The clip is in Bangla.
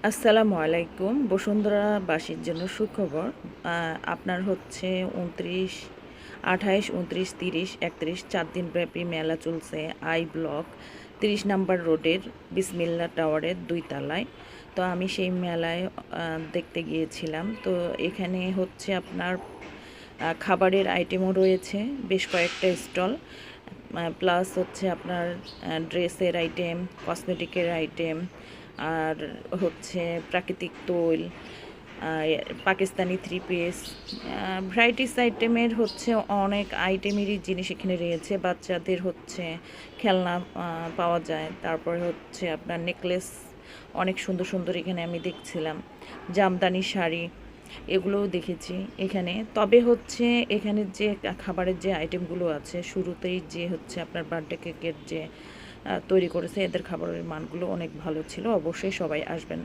আসসালামু আলাইকুম। বসুন্ধরাবাসীর জন্য সুখবর। আপনার হচ্ছে 28, 29, 30, 31 4 দিনব্যাপী মেলা চলছে আই ব্লক 30 নাম্বার রোডের বিসমিল্লা টাওয়ারের 2 তলায়। তো আমি সেই মেলায় দেখতে গিয়েছিলাম। তো এখানে হচ্ছে আপনার খাবারের আইটেমও রয়েছে, বেশ কয়েকটা স্টল। প্লাস হচ্ছে আপনার ড্রেসের আইটেম, কসমেটিকের আইটেম, আর হচ্ছে প্রাকৃতিক তৈল, পাকিস্তানি থ্রি পিস, ভ্যারাইটিস আইটেমের হচ্ছে অনেক আইটেমেরই জিনিস এখানে রয়েছে। বাচ্চাদের হচ্ছে খেলনা পাওয়া যায়। তারপরে হচ্ছে আপনার নেকলেস অনেক সুন্দর সুন্দর এখানে আমি দেখছিলাম। জামদানি শাড়ি এগুলোও দেখেছি এখানে। তবে হচ্ছে এখানে যে খাবারের যে আইটেমগুলো আছে, শুরুতেই যে হচ্ছে আপনার বার্থডে কেকের যে তৈরি করেছে, এদের খাবারের মানগুলো অনেক ভালো ছিল। অবশ্যই সবাই আসবেন।